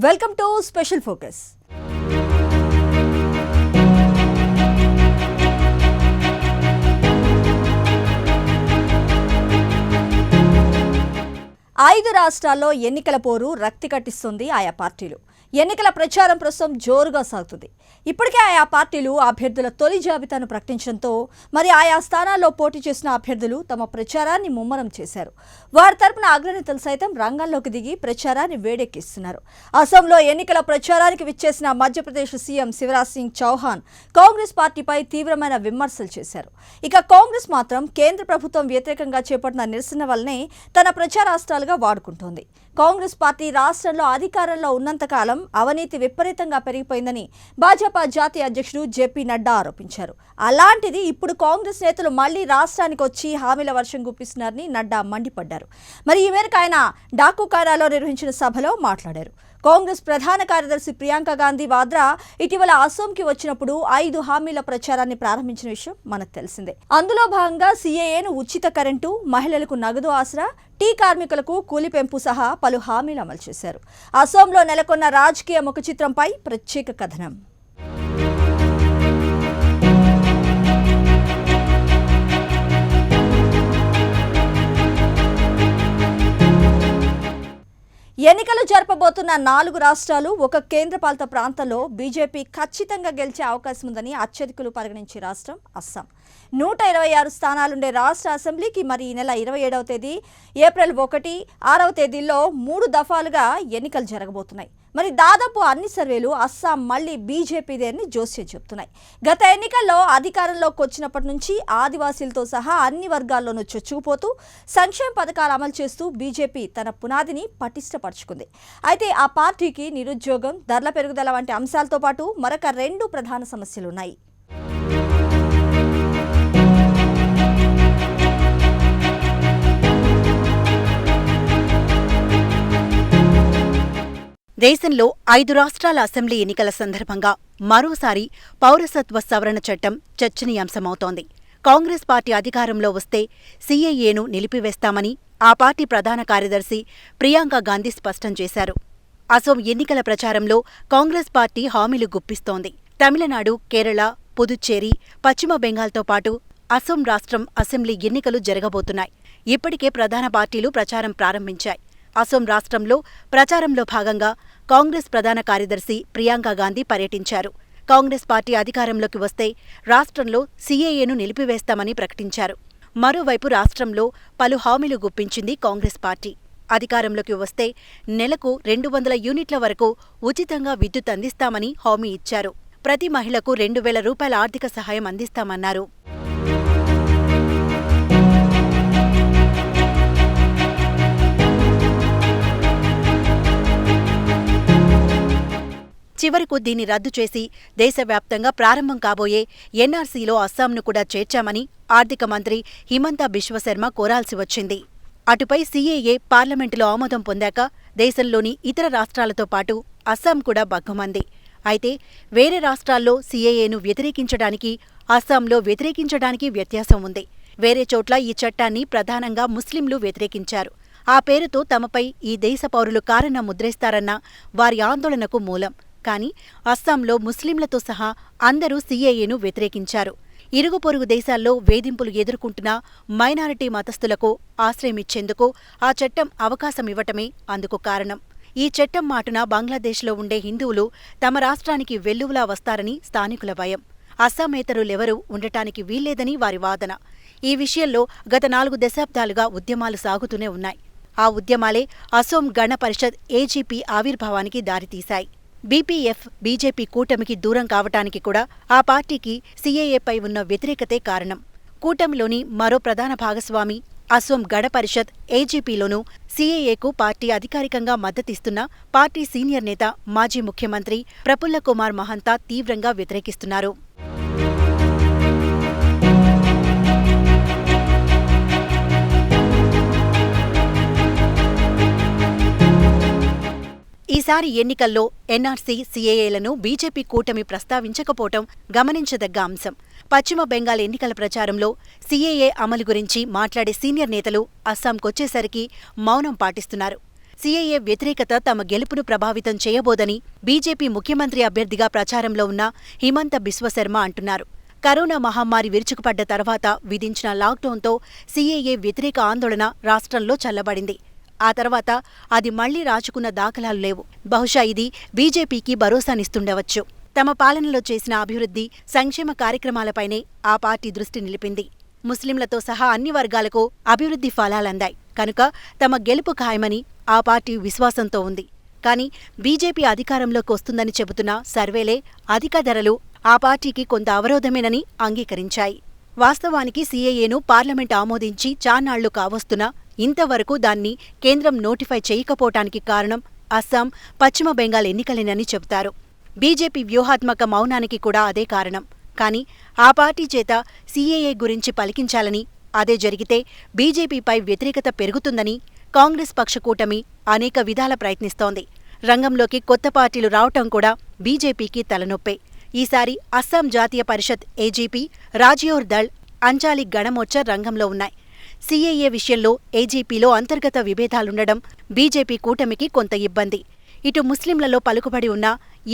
Welcome to special focus. ఐదు రాష్ట్రాల్లో ఎన్నికల పోరు రక్తి కట్టిస్తుంది ఆయా పార్టీలు. ఎన్నికల ప్రచారం ప్రస్తుతం జోరుగా సాగుతుంది. ఇప్పటికే ఆయా పార్టీలు అభ్యర్థుల తొలి జాబితాను ప్రకటించడంతో మరి ఆయా స్థానాల్లో పోటీ చేసిన అభ్యర్థులు తమ ప్రచారాన్ని ముమ్మరం చేశారు. వారి తరపున అగ్రనేతలు సైతం రంగంలోకి దిగి ప్రచారాన్ని వేడెక్కిస్తున్నారు. అసోంలో ఎన్నికల ప్రచారానికి విచ్చేసిన మధ్యప్రదేశ్ సీఎం శివరాజ్ సింగ్ చౌహాన్ కాంగ్రెస్ పార్టీపై తీవ్రమైన విమర్శలు చేశారు. ఇక కాంగ్రెస్ మాత్రం కేంద్ర ప్రభుత్వం వ్యతిరేకంగా చేపట్టిన నిరసన వల్లనే తన ప్రచారాస్త్రాలుగా వాడుకుంటోంది. కాంగ్రెస్ పార్టీ రాష్ట్రంలో అధికారంలో ఉన్నంతకాలం అవినీతి విపరీతంగా పెరిగిపోయిందని భాజపా జాతీయ అధ్యక్షుడు జేపీ నడ్డా ఆరోపించారు. అలాంటిది ఇప్పుడు కాంగ్రెస్ నేతలు మళ్లీ రాష్ట్రానికి వచ్చి హామీల వర్షం గుప్పిస్తున్నారని నడ్డా మండిపడ్డారు. మరి ఈ మేరకు ఆయన డాకుకారాలో నిర్వహించిన సభలో మాట్లాడారు. కాంగ్రెస్ ప్రధాన కార్యదర్శి ప్రియాంక గాంధీ వాద్రా ఇటీవల అసోంకి వచ్చినప్పుడు 5 హామీల ప్రచారాన్ని ప్రారంభించిన విషయం మనకు తెలిసిందే. అందులో భాగంగా సీఏఏను ఉచిత కరెంటు, మహిళలకు నగదు ఆసరా, టీ కార్మికులకు కూలి పెంపు సహా పలు హామీలు అమలు చేశారు. అసోంలో నెలకొన్న రాజకీయ ముఖచిత్రంపై ప్రత్యేక కథనం. ఎన్నికలు జరపబోతున్న 4 రాష్ట్రాలు, ఒక కేంద్రపాలిత ప్రాంతంలో బీజేపీ ఖచ్చితంగా గెలిచే అవకాశం ఉందని అత్యధికులు పరిగణించే రాష్ట్రం అస్సాం. 126 స్థానాలుండే రాష్ట్ర అసెంబ్లీకి మరి ఈ నెల 27వ తేదీ, ఏప్రిల్ 1, 6వ తేదీల్లో 3 దఫాలుగా ఎన్నికలు జరగబోతున్నాయి. మరి దాదాపు అన్ని సర్వేలు అస్సాం మళ్లీ బీజేపీదే అని జోస్యం చెబుతున్నాయి. గత ఎన్నికల్లో అధికారంలోకి వచ్చినప్పటి నుంచి ఆదివాసీలతో సహా అన్ని వర్గాల్లోనూ చొచ్చుకుపోతూ సంక్షేమ పథకాలు అమలు చేస్తూ బీజేపీ తన పునాదిని పటిష్టపరుచుకుంది. అయితే ఆ పార్టీకి నిరుద్యోగం, ధరల పెరుగుదల వంటి అంశాలతో పాటు మరొక 2 ప్రధాన సమస్యలున్నాయి. దేశంలో 5 రాష్ట్రాల అసెంబ్లీ ఎన్నికల సందర్భంగా మరోసారి పౌరసత్వ సవరణ చట్టం చర్చనీయాంశమవుతోంది. కాంగ్రెస్ పార్టీ అధికారంలో వస్తే సీఏఏను నిలిపివేస్తామని ఆ పార్టీ ప్రధాన కార్యదర్శి ప్రియాంక గాంధీ స్పష్టం చేశారు. అసోం ఎన్నికల ప్రచారంలో కాంగ్రెస్ పార్టీ హామీలు గుప్పిస్తోంది. తమిళనాడు, కేరళ, పుదుచ్చేరి, పశ్చిమ బెంగాల్తో పాటు అసోం రాష్ట్రం అసెంబ్లీ ఎన్నికలు జరగబోతున్నాయి. ఇప్పటికే ప్రధాన పార్టీలు ప్రచారం ప్రారంభించాయి. అసోం రాష్ట్రంలో ప్రచారంలో భాగంగా కాంగ్రెస్ ప్రధాన కార్యదర్శి ప్రియాంక గాంధీ పర్యటించారు. కాంగ్రెస్ పార్టీ అధికారంలోకి వస్తే రాష్ట్రంలో సీఏఏను నిలిపివేస్తామని ప్రకటించారు. మరోవైపు రాష్ట్రంలో పలు హామీలు గుప్పించింది కాంగ్రెస్ పార్టీ. అధికారంలోకి వస్తే నెలకు 200 యూనిట్ల వరకు ఉచితంగా విద్యుత్ అందిస్తామని హామీ ఇచ్చారు. ప్రతి మహిళకు 2,000 రూపాయల ఆర్థిక సహాయం అందిస్తామన్నారు. చివరకు దీన్ని రద్దు చేసి దేశవ్యాప్తంగా ప్రారంభం కాబోయే ఎన్ఆర్సీలో అస్సాంను కూడా చేర్చామని ఆర్థిక మంత్రి హిమంతా బిశ్వశర్మ కోరాల్సి వచ్చింది. అటుపై సీఏఏ పార్లమెంటులో ఆమోదం పొందాక దేశంలోని ఇతర రాష్ట్రాలతో పాటు అస్సాం కూడా భగ్గుమంది. అయితే వేరే రాష్ట్రాల్లో సీఏఏను వ్యతిరేకించడానికి, అస్సాంలో వ్యతిరేకించడానికి వ్యత్యాసం ఉంది. వేరే చోట్ల ఈ చట్టాన్ని ప్రధానంగా ముస్లింలు వ్యతిరేకించారు. ఆ పేరుతో తమపై ఈ దేశ పౌరులు కారణ ముద్రేస్తారన్న వారి ఆందోళనకు మూలం. కానీ అస్సాంలో ముస్లింలతో సహా అందరూ సీఏఏను వ్యతిరేకించారు. ఇరుగు పొరుగు దేశాల్లో వేధింపులు ఎదుర్కొంటున్న మైనారిటీ మతస్థులకు ఆశ్రయమిచ్చేందుకు ఆ చట్టం అవకాశమివ్వటమే అందుకు కారణం. ఈ చట్టం మాటున బంగ్లాదేశ్లో ఉండే హిందువులు తమ రాష్ట్రానికి వెల్లువలా వస్తారని స్థానికుల భయం. అస్సామేతరులెవరూ ఉండటానికి వీల్లేదని వారి వాదన. ఈ విషయంలో గత 4 దశాబ్దాలుగా ఉద్యమాలు సాగుతూనే ఉన్నాయి. ఆ ఉద్యమాలే అసోం గణ పరిషత్ ఏజీపీ ఆవిర్భావానికి దారితీశాయి. బీపీఎఫ్, బీజేపీ కూటమికి దూరం కావటానికి కూడా ఆ పార్టీకి సీఏఏపై ఉన్న వ్యతిరేకతే కారణం. కూటమిలోని మరో ప్రధాన భాగస్వామి అసోం గణ పరిషత్ ఏజీపీలోనూ సీఏఏకు పార్టీ అధికారికంగా మద్దతిస్తున్న పార్టీ సీనియర్ నేత, మాజీ ముఖ్యమంత్రి ప్రఫుల్ల కుమార్ మహంతా తీవ్రంగా వ్యతిరేకిస్తున్నారు. ఈసారి ఎన్నికల్లో ఎన్ఆర్సీ, సీఏఏలను బీజేపీ కూటమి ప్రస్తావించకపోవటం గమనించదగ్గ అంశం. పశ్చిమ బెంగాల్ ఎన్నికల ప్రచారంలో సీఏఏ అమలు గురించి మాట్లాడే సీనియర్ నేతలు అస్సాంకొచ్చేసరికి మౌనం పాటిస్తున్నారు. సీఏఏ వ్యతిరేకత తమ గెలుపును ప్రభావితం చేయబోదని బీజేపీ ముఖ్యమంత్రి అభ్యర్థిగా ప్రచారంలో ఉన్న హిమంత బిశ్వశర్మ అంటున్నారు. కరోనా మహమ్మారి విరుచుకుపడ్డ తర్వాత విధించిన లాక్డౌన్తో సీఏఏ వ్యతిరేక ఆందోళన రాష్ట్రంలో చల్లబడింది. ఆ తర్వాత అది మళ్లీ రాచుకున్న దాఖలాలు లేవు. బహుశా ఇది బీజేపీకి భరోసానిస్తుండవచ్చు. తమ పాలనలో చేసిన అభివృద్ధి, సంక్షేమ కార్యక్రమాలపైనే ఆ పార్టీ దృష్టి నిలిపింది. ముస్లింలతో సహా అన్ని వర్గాలకు అభివృద్ధి ఫలాలందాయి కనుక తమ గెలుపు ఖాయమని ఆ పార్టీ విశ్వాసంతో ఉంది. కానీ బీజేపీ అధికారంలోకి వస్తుందని చెబుతున్న సర్వేలే అధిక ధరలు ఆ పార్టీకి కొంత అవరోధమేనని అంగీకరించాయి. వాస్తవానికి సీఏఏను పార్లమెంట్ ఆమోదించి చాన్నాళ్లు కావస్తున్నా ఇంతవరకు దాన్ని కేంద్రం నోటిఫై చేయకపోవటానికి కారణం అస్సాం, పశ్చిమ బెంగాల్ ఎన్నికలేనని చెబుతారు. బీజేపీ వ్యూహాత్మక మౌనానికి కూడా అదే కారణం. కానీ ఆ పార్టీ చేత సీఏఏ గురించి పలికించాలని, అదే జరిగితే బీజేపీపై వ్యతిరేకత పెరుగుతుందని కాంగ్రెస్ పక్ష కూటమి అనేక విధాల ప్రయత్నిస్తోంది. రంగంలోకి కొత్త పార్టీలు రావటం కూడా బీజేపీకి తలనొప్పే. ఈసారి అస్సాం జాతీయ పరిషత్ ఏజీపీ, రాజ్యోర్ దళ్, అంచాలి గణమోర్చా రంగంలో ఉన్నాయి. సీఏఏ విషయంలో ఏజీపీలో అంతర్గత విభేదాలుండడం బీజేపీ కూటమికి కొంత ఇబ్బంది. ఇటు ముస్లింలలో పలుకుబడి ఉన్న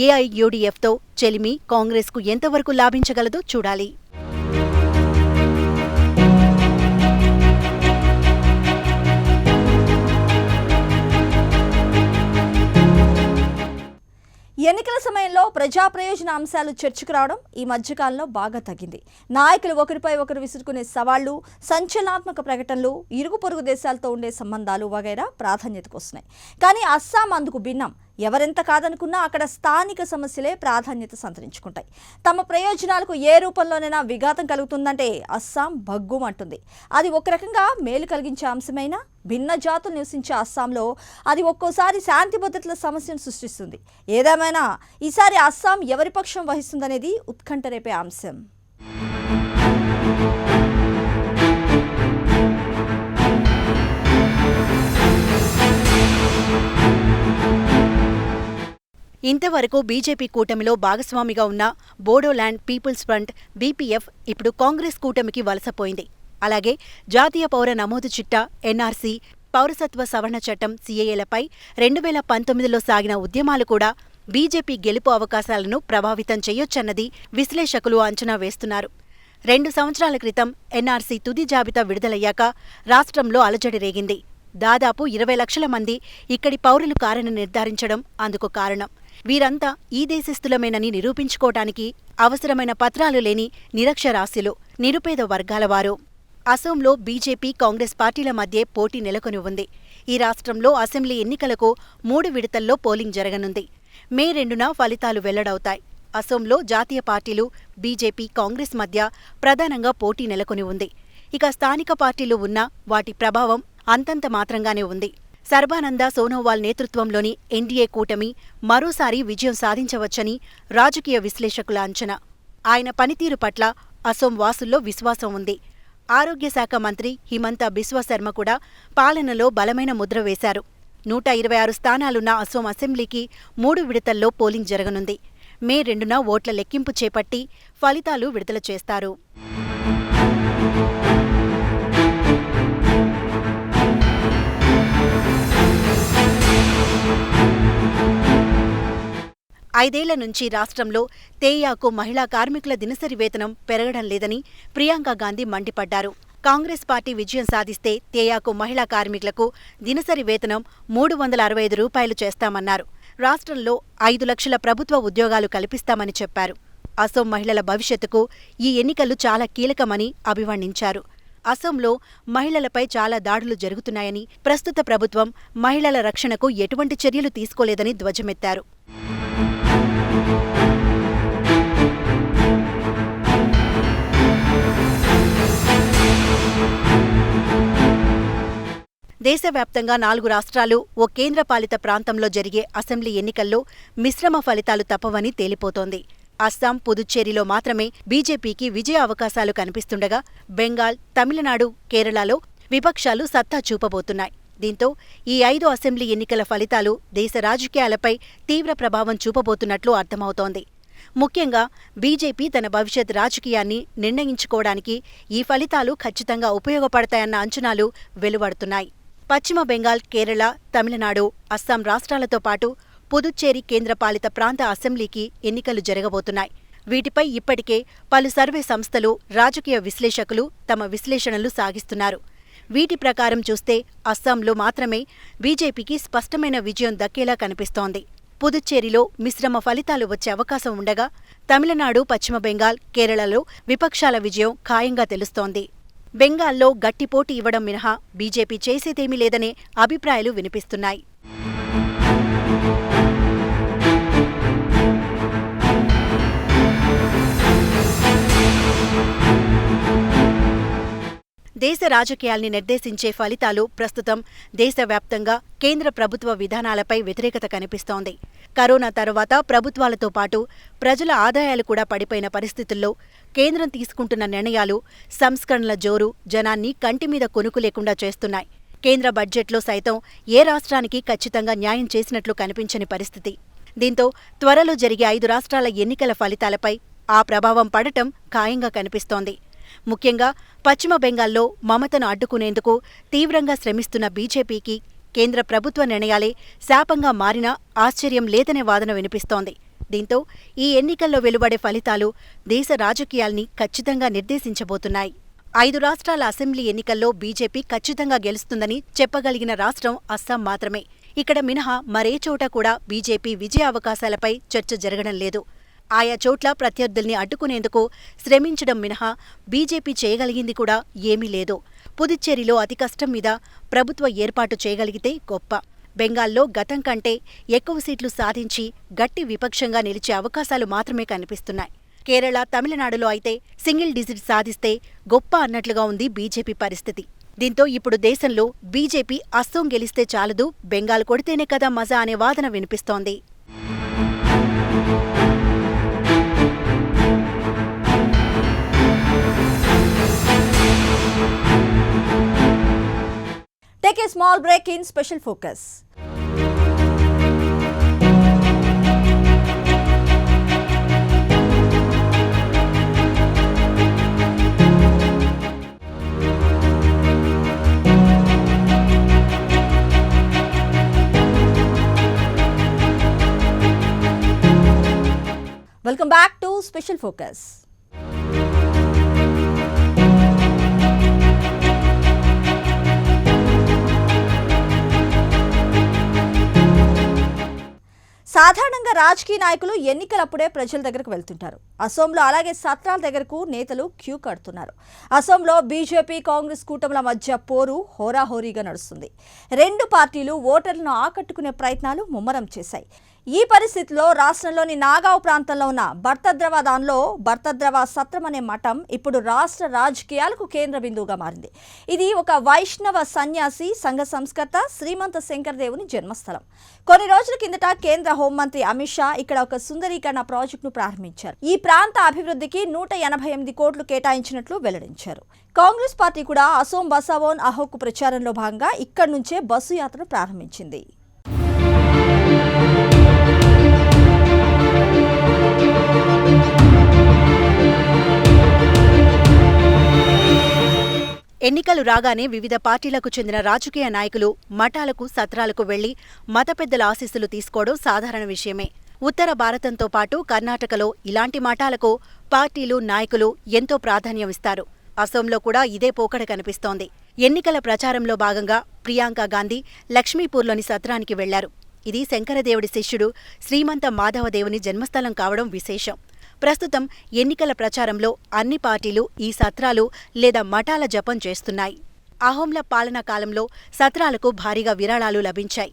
ఏఐయూడీఎఫ్తో చెలిమి కాంగ్రెస్కు ఎంతవరకు లాభించగలదో చూడాలి. ఎన్నికల సమయంలో ప్రజా ప్రయోజన అంశాలు చర్చకు రావడం ఈ మధ్యకాలంలో బాగా తగ్గింది. నాయకులు ఒకరిపై ఒకరు విసురుకునే సవాళ్లు, సంచలనాత్మక ప్రకటనలు, ఇరుగు పొరుగు దేశాలతో ఉండే సంబంధాలు వగైరా ప్రాధాన్యతకు వస్తున్నాయి. కానీ అస్సాం అందుకు భిన్నం. ఎవరెంత కాదనుకున్నా అక్కడ స్థానిక సమస్యలే ప్రాధాన్యత సంతరించుకుంటాయి. తమ ప్రయోజనాలకు ఏ రూపంలోనైనా విఘాతం కలుగుతుందంటే అస్సాం భగ్గుమంటుంది. అది ఒక రకంగా మేలు కలిగించే అంశమైనా భిన్న జాతులు నివసించే అస్సాంలో అది ఒక్కోసారి శాంతి భద్రతల సమస్యను సృష్టిస్తుంది. ఏదేమైనా ఈసారి అస్సాం ఎవరి పక్షం వహిస్తుందనేది ఉత్కంఠ రేపే అంశం. ఇంతవరకు బీజేపీ కూటమిలో భాగస్వామిగా ఉన్న బోడోల్యాండ్ పీపుల్స్ ఫ్రంట్ బీపీఎఫ్ ఇప్పుడు కాంగ్రెస్ కూటమికి వలసపోయింది. అలాగే జాతీయ పౌర నమోదు చిట్టా, ఎన్ఆర్సీ, పౌరసత్వ సవరణ చట్టం సీఏఏలపై 2019లో సాగిన ఉద్యమాలు కూడా బీజేపీ గెలుపు అవకాశాలను ప్రభావితం చేయొచ్చన్నది విశ్లేషకులు అంచనా వేస్తున్నారు. 2 సంవత్సరాల క్రితం ఎన్ఆర్సీ తుది జాబితా విడుదలయ్యాక రాష్ట్రంలో అలజడి రేగింది. దాదాపు 20 లక్షల మంది ఇక్కడి పౌరులు కారని నిర్ధారించడం అందుకు కారణం. వీరంతా ఈ దేశస్థులమేనని నిరూపించుకోవటానికి అవసరమైన పత్రాలు లేని నిరక్షరాస్యులు, నిరుపేద వర్గాలవారు. అసోంలో బీజేపీ, కాంగ్రెస్ పార్టీల మధ్య పోటీ నెలకొని ఉంది. ఈ రాష్ట్రంలో అసెంబ్లీ ఎన్నికలకు 3 విడతల్లో పోలింగ్ జరగనుంది. మే 2న ఫలితాలు వెల్లడవుతాయి. అసోంలో జాతీయ పార్టీలు బీజేపీ, కాంగ్రెస్ మధ్య ప్రధానంగా పోటీ నెలకొని ఉంది. ఇక స్థానిక పార్టీలు ఉన్నా వాటి ప్రభావం అంతంత మాత్రంగానే ఉంది. సర్బానంద సోనోవాల్ నేతృత్వంలోని ఎన్డీఏ కూటమి మరోసారి విజయం సాధించవచ్చని రాజకీయ విశ్లేషకుల అంచనా. ఆయన పనితీరు పట్ల అసోం వాసుల్లో విశ్వాసం ఉంది. ఆరోగ్య శాఖ మంత్రి హిమంత బిశ్వశర్మ కూడా పాలనలో బలమైన ముద్ర వేశారు. 126 స్థానాలున్న అసోం అసెంబ్లీకి 3 విడతల్లో పోలింగ్ జరగనుంది. మే 2న ఓట్ల లెక్కింపు చేపట్టి ఫలితాలు విడుదల చేస్తారు. ఐదేళ్ల నుంచి రాష్ట్రంలో తేయాకు మహిళా కార్మికుల దినసరి వేతనం పెరగడం లేదని ప్రియాంక గాంధీ మండిపడ్డారు. కాంగ్రెస్ పార్టీ విజయం సాధిస్తే తేయాకు మహిళా కార్మికులకు దినసరి వేతనం 365 రూపాయలు చేస్తామన్నారు. రాష్ట్రంలో 5 లక్షల ప్రభుత్వ ఉద్యోగాలు కల్పిస్తామని చెప్పారు. అసోం మహిళల భవిష్యత్తుకు ఈ ఎన్నికలు చాలా కీలకమని అభివర్ణించారు. అసోంలో మహిళలపై చాలా దాడులు జరుగుతున్నాయని, ప్రస్తుత ప్రభుత్వం మహిళల రక్షణకు ఎటువంటి చర్యలు తీసుకోలేదని ధ్వజమెత్తారు. దేశవ్యాప్తంగా 4 రాష్ట్రాలు, ఓ కేంద్రపాలిత ప్రాంతంలో జరిగే అసెంబ్లీ ఎన్నికల్లో మిశ్రమ ఫలితాలు తప్పవని తేలిపోతోంది. అస్సాం, పుదుచ్చేరిలో మాత్రమే బీజేపీకి విజయ అవకాశాలు కనిపిస్తుండగా బెంగాల్, తమిళనాడు, కేరళలో విపక్షాలు సత్తా చూపబోతున్నాయి. దీంతో ఈ 5 అసెంబ్లీ ఎన్నికల ఫలితాలు దేశ రాజకీయాలపై తీవ్ర ప్రభావం చూపబోతున్నట్లు అర్థమవుతోంది. ముఖ్యంగా బీజేపీ తన భవిష్యత్ రాజకీయాన్ని నిర్ణయించుకోవడానికి ఈ ఫలితాలు ఖచ్చితంగా ఉపయోగపడతాయన్న అంచనాలు వెలువడుతున్నాయి. పశ్చిమ బెంగాల్, కేరళ, తమిళనాడు, అస్సాం రాష్ట్రాలతో పాటు పుదుచ్చేరి కేంద్రపాలిత ప్రాంత అసెంబ్లీకి ఎన్నికలు జరగబోతున్నాయి. వీటిపై ఇప్పటికే పలు సర్వే సంస్థలు, రాజకీయ విశ్లేషకులు తమ విశ్లేషణలు సాగిస్తున్నారు. వీటి ప్రకారం చూస్తే అస్సాంలో మాత్రమే బీజేపీకి స్పష్టమైన విజయం దక్కేలా కనిపిస్తోంది. పుదుచ్చేరిలో మిశ్రమ ఫలితాలు వచ్చే అవకాశం ఉండగా, తమిళనాడు, పశ్చిమ బెంగాల్, కేరళలో విపక్షాల విజయం ఖాయంగా తెలుస్తోంది. బెంగాల్లో గట్టి పోటీ ఇవ్వడం మినహా బీజేపీ చేసేదేమీ లేదనే అభిప్రాయాలు వినిపిస్తున్నాయి. దేశ రాజకీయాల్ని నిర్దేశించే ఫలితాలు ప్రస్తుతం దేశవ్యాప్తంగా కేంద్ర ప్రభుత్వ విధానాలపై వ్యతిరేకత కనిపిస్తోంది. కరోనా తరువాత ప్రభుత్వాలతో పాటు ప్రజల ఆదాయాలు కూడా పడిపోయిన పరిస్థితుల్లో కేంద్రం తీసుకుంటున్న నిర్ణయాలు, సంస్కరణల జోరు జనాన్ని కంటిమీద కొనుకు లేకుండా చేస్తున్నాయి. కేంద్ర బడ్జెట్లో సైతం ఏ రాష్ట్రానికి ఖచ్చితంగా న్యాయం చేసినట్లు కనిపించని పరిస్థితి. దీంతో త్వరలో జరిగే 5 రాష్ట్రాల ఎన్నికల ఫలితాలపై ఆ ప్రభావం పడటం ఖాయంగా కనిపిస్తోంది. ముఖ్యంగా పశ్చిమ బెంగాల్లో మమతను అడ్డుకునేందుకు తీవ్రంగా శ్రమిస్తున్న బీజేపీకి కేంద్ర ప్రభుత్వ నిర్ణయాలే శాపంగా మారినా ఆశ్చర్యం లేదనే వాదన వినిపిస్తోంది. దీంతో ఈ ఎన్నికల్లో వెలువడే ఫలితాలు దేశ రాజకీయాల్ని ఖచ్చితంగా నిర్దేశించబోతున్నాయి. 5 రాష్ట్రాల అసెంబ్లీ ఎన్నికల్లో బీజేపీ ఖచ్చితంగా గెలుస్తుందని చెప్పగలిగిన రాష్ట్రం అస్సాం మాత్రమే. ఇక్కడ మినహా మరే చోట కూడా బీజేపీ విజయ అవకాశాలపై చర్చ జరగడం లేదు. ఆయా చోట్ల ప్రత్యర్థుల్ని అడ్డుకునేందుకు శ్రమించడం మినహా బీజేపీ చేయగలిగింది కూడా ఏమీ లేదు. పుదుచ్చేరిలో అతి కష్టం మీద ప్రభుత్వ ఏర్పాటు చేయగలిగితే గొప్ప. బెంగాల్లో గతం కంటే ఎక్కువ సీట్లు సాధించి గట్టి విపక్షంగా నిలిచే అవకాశాలు మాత్రమే కనిపిస్తున్నాయి. కేరళ, తమిళనాడులో అయితే సింగిల్ డిజిట్ సాధిస్తే గొప్ప అన్నట్లుగా ఉంది బీజేపీ పరిస్థితి. దీంతో ఇప్పుడు దేశంలో బీజేపీ అస్సోం గెలిస్తే చాలదు, బెంగాల్ కొడితేనే కదా మజా అనే వాదన వినిపిస్తోంది. Take a small break in Special Focus. Welcome back to Special Focus. సాధారణంగా రాజకీయ నాయకులు ఎన్నికలప్పుడే ప్రజల దగ్గరకు వెళ్తుంటారు. అసోంలో అలాగే సత్రాల దగ్గరకు నేతలు క్యూ కడుతున్నారు. అసోంలో బీజేపీ, కాంగ్రెస్ కూటముల మధ్య పోరు హోరాహోరీగా నడుస్తుంది. 2 పార్టీలు ఓటర్లను ఆకట్టుకునే ప్రయత్నాలు ముమ్మరం చేశాయి. ఈ పరిస్థితిలో రాష్ట్రంలోని నాగావ్ ప్రాంతంలో ఉన్న భర్తద్రవ సత్రం అనే మఠం ఇప్పుడు రాష్ట్ర రాజకీయాలకు కేంద్ర బిందువుగా మారింది. ఇది ఒక వైష్ణవ సన్యాసి సంఘ సంస్కర్త శ్రీమంత శంకరదేవుని జన్మస్థలం. కొన్ని రోజుల కిందట కేంద్ర హోంమంత్రి అమిత్ షా ఇక్కడ ఒక సుందరీకరణ ప్రాజెక్టును ప్రారంభించారు. ఈ ప్రాంత అభివృద్ధికి 188 కోట్లు కేటాయించినట్లు వెల్లడించారు. కాంగ్రెస్ పార్టీ కూడా అసోం బసావోన్ అహోకు ప్రచారంలో భాగంగా ఇక్కడి నుంచే బస్సు యాత్రను ప్రారంభించింది. ఎన్నికలు రాగానే వివిధ పార్టీలకు చెందిన రాజకీయ నాయకులు మఠాలకు, సత్రాలకు వెళ్లి మత పెద్దల ఆశీస్సులు తీసుకోవడం సాధారణ విషయమే. ఉత్తర భారతంతో పాటు కర్ణాటకలో ఇలాంటి మఠాలకు పార్టీలు, నాయకులు ఎంతో ప్రాధాన్యమిస్తారు. అసోంలో కూడా ఇదే పోకడ కనిపిస్తోంది. ఎన్నికల ప్రచారంలో భాగంగా ప్రియాంక గాంధీ లక్ష్మీపూర్లోని సత్రానికి వెళ్లారు. ఇది శంకరదేవుడి శిష్యుడు శ్రీమంత మాధవదేవుని జన్మస్థలం కావడం విశేషం. ప్రస్తుతం ఎన్నికల ప్రచారంలో అన్ని పార్టీలు ఈ సత్రాలు లేదా మఠాల జపం చేస్తున్నాయి. అహోంల పాలనా కాలంలో సత్రాలకు భారీగా విరాళాలు లభించాయి.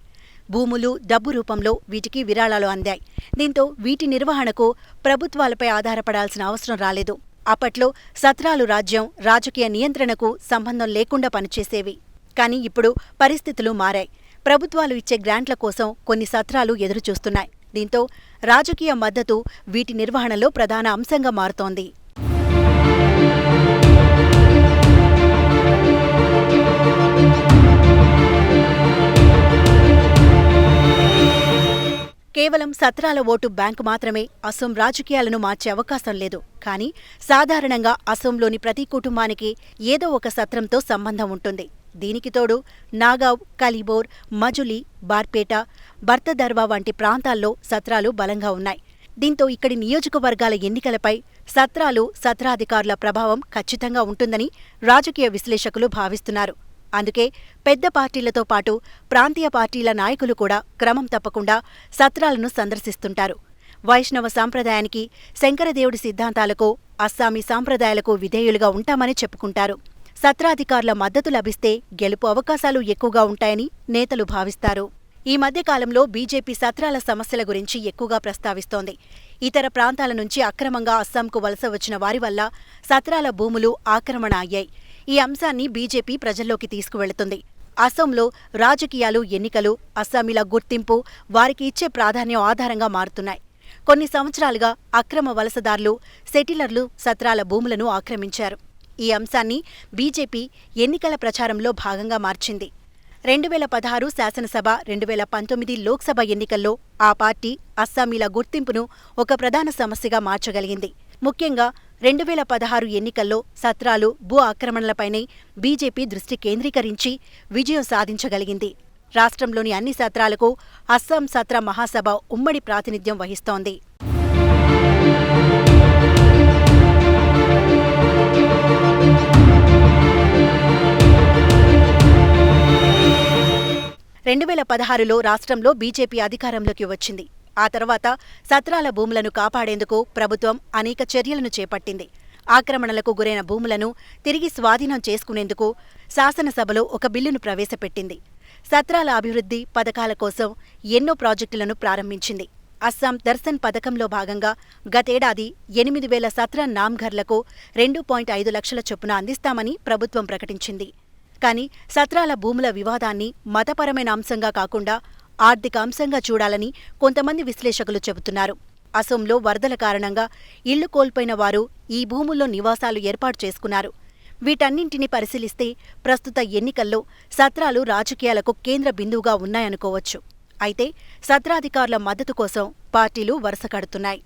భూములు, డబ్బు రూపంలో వీటికి విరాళాలు అందాయి. దీంతో వీటి నిర్వహణకు ప్రభుత్వాలపై ఆధారపడాల్సిన అవసరం రాలేదు. అప్పట్లో సత్రాలు రాజకీయ నియంత్రణకు సంబంధం లేకుండా పనిచేసేవి. కానీ ఇప్పుడు పరిస్థితులు మారాయి. ప్రభుత్వాలు ఇచ్చే గ్రాంట్ల కోసం కొన్ని సత్రాలు ఎదురుచూస్తున్నాయి. దీంతో రాజకీయ మద్దతు వీటి నిర్వహణలో ప్రధాన అంశంగా మారుతోంది. కేవలం సత్రాల ఓటు బ్యాంకు మాత్రమే అసోం రాజకీయాలను మార్చే అవకాశం లేదు. కానీ సాధారణంగా అసోంలోని ప్రతి కుటుంబానికి ఏదో ఒక సత్రంతో సంబంధం ఉంటుంది. దీనికి తోడు నాగావ్, కలిబోర్, మజులి, బార్పేట, బర్తదర్వా వంటి ప్రాంతాల్లో సత్రాలు బలంగా ఉన్నాయి. దీంతో ఇక్కడి నియోజకవర్గాల ఎన్నికలపై సత్రాలు, సత్రాధికారుల ప్రభావం ఖచ్చితంగా ఉంటుందని రాజకీయ విశ్లేషకులు భావిస్తున్నారు. అందుకే పెద్ద పార్టీలతో పాటు ప్రాంతీయ పార్టీల నాయకులు కూడా క్రమం తప్పకుండా సత్రాలను సందర్శిస్తుంటారు. వైష్ణవ సాంప్రదాయానికి, శంకరదేవుడి సిద్ధాంతాలకు, అస్సామీ సాంప్రదాయాలకు విధేయులుగా ఉంటామని చెప్పుకుంటారు. సత్రాధికారుల మద్దతు లభిస్తే గెలుపు అవకాశాలు ఎక్కువగా ఉంటాయని నేతలు భావిస్తారు. ఈ మధ్యకాలంలో బీజేపీ సత్రాల సమస్యల గురించి ఎక్కువగా ప్రస్తావిస్తోంది. ఇతర ప్రాంతాల నుంచి అక్రమంగా అస్సాంకు వలస వచ్చిన వారి వల్ల సత్రాల భూములు ఆక్రమణ అయ్యాయి. ఈ అంశాన్ని బీజేపీ ప్రజల్లోకి తీసుకువెళుతుంది. అస్సాంలో రాజకీయాలు, ఎన్నికలు, అస్సామీల గుర్తింపు, వారికి ఇచ్చే ప్రాధాన్యం ఆధారంగా మారుతున్నాయి. కొన్ని సంవత్సరాలుగా అక్రమ వలసదారులు, సెటిలర్లు సత్రాల భూములను ఆక్రమించారు. ఈ అంశాన్ని బీజేపీ ఎన్నికల ప్రచారంలో భాగంగా మార్చింది. 2016 శాసనసభ, 2019 లోక్సభ ఎన్నికల్లో ఆ పార్టీ అస్సామీల గుర్తింపును ఒక ప్రధాన సమస్యగా మార్చగలిగింది. ముఖ్యంగా 2016 ఎన్నికల్లో సత్రాలు, భూ ఆక్రమణలపైనే బీజేపీ దృష్టి కేంద్రీకరించి విజయం సాధించగలిగింది. రాష్ట్రంలోని అన్ని సత్రాలకు అస్సాం సత్ర మహాసభ ఉమ్మడి ప్రాతినిధ్యం వహిస్తోంది. రెండు 2016లో రాష్ట్రంలో బీజేపీ అధికారంలోకి వచ్చింది. ఆ తర్వాత సత్రాల భూములను కాపాడేందుకు ప్రభుత్వం అనేక చర్యలను చేపట్టింది. ఆక్రమణలకు గురైన భూములను తిరిగి స్వాధీనం చేసుకునేందుకు శాసనసభలో ఒక బిల్లును ప్రవేశపెట్టింది. సత్రాల అభివృద్ధి పథకాల కోసం ఎన్నో ప్రాజెక్టులను ప్రారంభించింది. అస్సాం దర్శన్ పథకంలో భాగంగా గతేడాది 8,000 సత్ర నామ్ఘర్లకు 2.5 లక్షల చొప్పున అందిస్తామని ప్రభుత్వం ప్రకటించింది. కానీ సత్రాల భూముల వివాదాన్ని మతపరమైన అంశంగా కాకుండా ఆర్థిక అంశంగా చూడాలని కొంతమంది విశ్లేషకులు చెబుతున్నారు. అసోంలో వరదల కారణంగా ఇళ్లు కోల్పోయిన వారు ఈ భూముల్లో నివాసాలు ఏర్పాటు చేసుకున్నారు. వీటన్నింటినీ పరిశీలిస్తే ప్రస్తుత ఎన్నికల్లో సత్రాలు రాజకీయాలకు కేంద్ర బిందువుగా ఉన్నాయనుకోవచ్చు. అయితే సత్రాధికారుల మద్దతు కోసం పార్టీలు వరుస కడుతున్నాయి.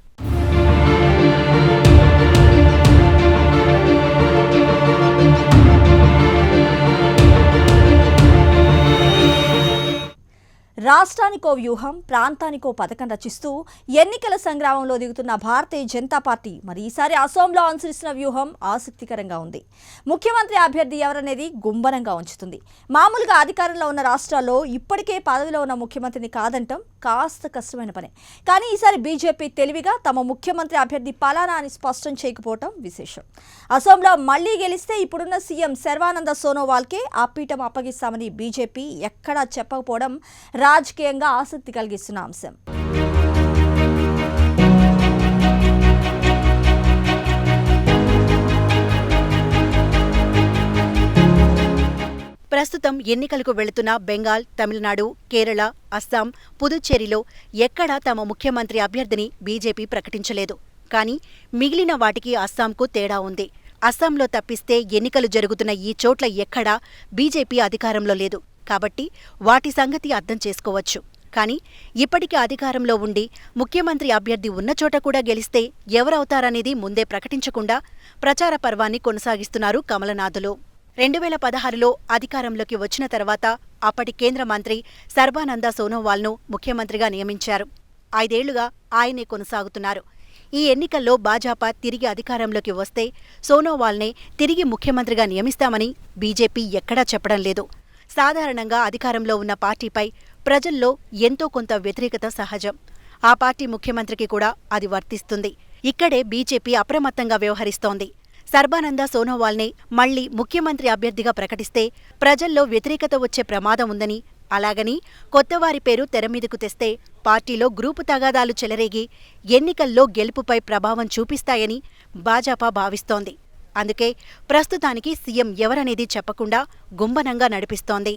రాష్ట్రానికో వ్యూహం, ప్రాంతానికో పథకం రచిస్తూ ఎన్నికల సంగ్రామంలో దిగుతున్న భారతీయ జనతా పార్టీ మరి ఈసారి అసోంలో అనుసరిస్తున్న వ్యూహం ఆసక్తికరంగా ఉంది. ముఖ్యమంత్రి అభ్యర్థి ఎవరనేది గుంభనంగా ఉంచుతుంది. మామూలుగా అధికారంలో ఉన్న రాష్ట్రాల్లో ఇప్పటికే పదవిలో ఉన్న ముఖ్యమంత్రిని కాదంటం కాస్త కష్టమైన పనే. కానీ ఈసారి బీజేపీ తెలివిగా తమ ముఖ్యమంత్రి అభ్యర్థి పలానా అని స్పష్టం చేయకపోవటం విశేషం. అసోంలో మళ్లీ గెలిస్తే ఇప్పుడున్న సీఎం సర్వానంద సోనోవాల్కే ఆ పీఠం అప్పగిస్తామని బీజేపీ ఎక్కడా చెప్పకపోవడం రాజకీయంగా ఆసక్తి కలిగిస్తున్న అంశం. ప్రస్తుతం ఎన్నికలకు వెళుతున్న బెంగాల్, తమిళనాడు, కేరళ, అస్సాం, పుదుచ్చేరిలో ఎక్కడా తమ ముఖ్యమంత్రి అభ్యర్థిని బీజేపీ ప్రకటించలేదు. కానీ మిగిలిన వాటికి అస్సాంకు తేడా ఉంది. అస్సాంలో తప్పిస్తే ఎన్నికలు జరుగుతున్న ఈ చోట్ల ఎక్కడా బీజేపీ అధికారంలో లేదు. కాబట్టి వాటి సంగతి అర్థం చేసుకోవచ్చు. కానీ ఇప్పటికే అధికారంలో ఉండి ముఖ్యమంత్రి అభ్యర్థి ఉన్న చోట కూడా గెలిస్తే ఎవరవుతారనేది ముందే ప్రకటించకుండా ప్రచార పర్వాన్ని కొనసాగిస్తున్నారు కమలనాథులు. 2016లో అధికారంలోకి వచ్చిన తర్వాత అప్పటి కేంద్ర మంత్రి సర్బానంద సోనోవాల్ను ముఖ్యమంత్రిగా నియమించారు. 5 ఏళ్లుగా ఆయనే కొనసాగుతున్నారు. ఈ ఎన్నికల్లో భాజపా తిరిగి అధికారంలోకి వస్తే సోనోవాల్నే తిరిగి ముఖ్యమంత్రిగా నియమిస్తామని బీజేపీ ఎక్కడా చెప్పడం లేదు. సాధారణంగా అధికారంలో ఉన్న పార్టీపై ప్రజల్లో ఎంతో కొంత వ్యతిరేకత సహజం. ఆ పార్టీ ముఖ్యమంత్రికి కూడా అది వర్తిస్తుంది. ఇక్కడే బీజేపీ అప్రమత్తంగా వ్యవహరిస్తోంది. సర్బానంద సోనోవాల్నే మళ్లీ ముఖ్యమంత్రి అభ్యర్థిగా ప్రకటిస్తే ప్రజల్లో వ్యతిరేకత వచ్చే ప్రమాదం ఉందని, అలాగని కొత్తవారి పేరు తెరమీదకు తెస్తే పార్టీలో గ్రూపు తగాదాలు చెలరేగి ఎన్నికల్లో గెలుపుపై ప్రభావం చూపిస్తాయని భాజపా భావిస్తోంది. అందుకే ప్రస్తుతానికి సీఎం ఎవరనేది చెప్పకుండా గుంభనంగా నడిపిస్తోంది.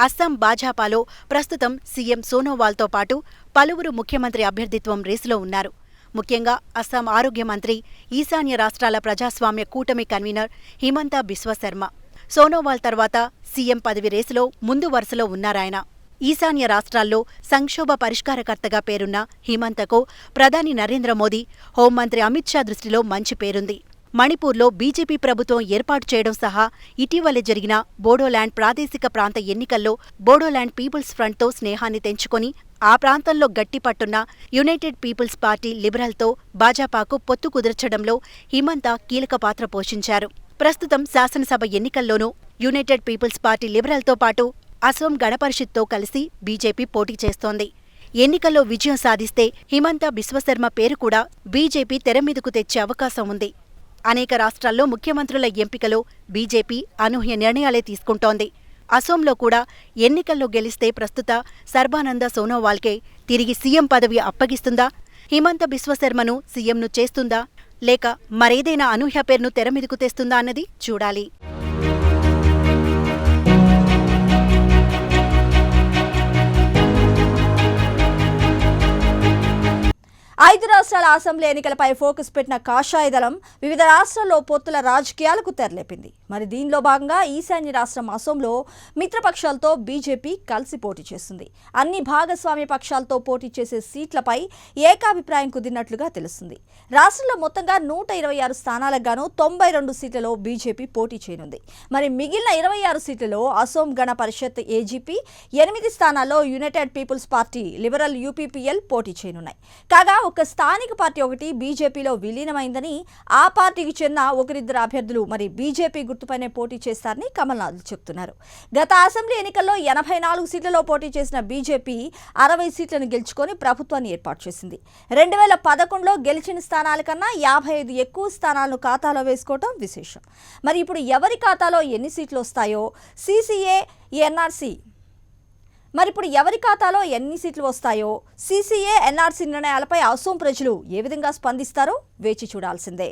అస్సాం భాజపాలో ప్రస్తుతం సీఎం సోనోవాల్తో పాటు పలువురు ముఖ్యమంత్రి అభ్యర్థిత్వం రేసులో ఉన్నారు. ముఖ్యంగా అస్సాం ఆరోగ్య మంత్రి, ఈశాన్య రాష్ట్రాల ప్రజాస్వామ్య కూటమి కన్వీనర్ హిమంతా బిశ్వ శర్మ. సోనోవాల్ తర్వాత సీఎం పదవి రేసులో ముందు వరుసలో ఉన్నారాయన. ఈశాన్య రాష్ట్రాల్లో సంక్షోభ పరిష్కారకర్తగా పేరున్న హిమంతకు ప్రధాని నరేంద్ర మోదీ, హోంమంత్రి అమిత్ షా దృష్టిలో మంచి పేరుంది. మణిపూర్లో బీజేపీ ప్రభుత్వం ఏర్పాటు చేయడం సహా ఇటీవలే జరిగిన బోడోల్యాండ్ ప్రాదేశిక ప్రాంత ఎన్నికల్లో బోడోల్యాండ్ పీపుల్స్ ఫ్రంట్తో స్నేహాన్ని తెంచుకొని ఆ ప్రాంతంలో గట్టిపట్టున్న యునైటెడ్ పీపుల్స్ పార్టీ లిబరల్తో భాజపాకు పొత్తు కుదర్చడంలో హిమంత కీలక పాత్ర పోషించారు. ప్రస్తుతం శాసనసభ ఎన్నికల్లోనూ యునైటెడ్ పీపుల్స్ పార్టీ లిబరల్తో పాటు అసోం గణపరిషత్తో కలిసి బీజేపీ పోటీ చేస్తోంది. ఎన్నికల్లో విజయం సాధిస్తే హిమంత బిశ్వశర్మ పేరు కూడా బీజేపీ తెరమీదకు తెచ్చే అవకాశం ఉంది. అనేక రాష్ట్రాల్లో ముఖ్యమంత్రుల ఎంపికలో బీజేపీ అనూహ్య నిర్ణయాలే తీసుకుంటోంది. అసోంలో కూడా ఎన్నికల్లో గెలిస్తే ప్రస్తుత సర్బానంద సోనోవాల్కే తిరిగి సీఎం పదవి అప్పగిస్తుందా? హిమంత బిశ్వశర్మను సీఎంను చేస్తుందా? లేక మరేదైనా అనూహ్య పేరును తెరమీదకు తెస్తుందా అన్నది చూడాలి. 5 రాష్ట్రాల అసెంబ్లీ ఎన్నికలపై ఫోకస్ పెట్టిన కాషాయ దళం వివిధ రాష్ట్రాల్లో పొత్తుల రాజకీయాలకు తెరలేపింది. మరి దీనిలో భాగంగా ఈశాన్య రాష్ట్రం అసోంలో మిత్రపక్షాలతో బీజేపీ కలిసి పోటీ చేస్తుంది. అన్ని భాగస్వామ్య పక్షాలతో పోటీ చేసే సీట్లపై ఏకాభిప్రాయం కుదిరినట్లుగా తెలుస్తుంది. రాష్ట్రంలో మొత్తంగా 126 స్థానాలకు గాను 92 సీట్లలో బీజేపీ పోటీ చేయనుంది. మరి మిగిలిన 26 సీట్లలో అసోం గణ పరిషత్ ఏజీపీ, 8 స్థానాల్లో యునైటెడ్ పీపుల్స్ పార్టీ లిబరల్ యూపీపీఎల్ పోటీ చేయనున్నాయి. కాగా ఒక స్థానిక పార్టీ ఒకటి బీజేపీలో విలీనమైందని, ఆ పార్టీకి చెందిన ఒకరిద్దరు అభ్యర్థులు మరి బీజేపీ గుర్తుపైనే పోటీ చేస్తారని కమల్నాథ్ చెప్తున్నారు. గత అసెంబ్లీ ఎన్నికల్లో 84 సీట్లలో పోటీ చేసిన బీజేపీ 60 సీట్లను గెలుచుకొని ప్రభుత్వాన్ని ఏర్పాటు చేసింది. 2011లో గెలిచిన స్థానాల కన్నా 55 ఎక్కువ స్థానాలను ఖాతాలో వేసుకోవడం విశేషం. మరి ఇప్పుడు ఎవరి ఖాతాలో ఎన్ని సీట్లు వస్తాయో సీసీఏ ఎన్ఆర్సీ నిర్ణయాలపై అసోం ప్రజలు ఏ విధంగా స్పందిస్తారో వేచి చూడాల్సిందే.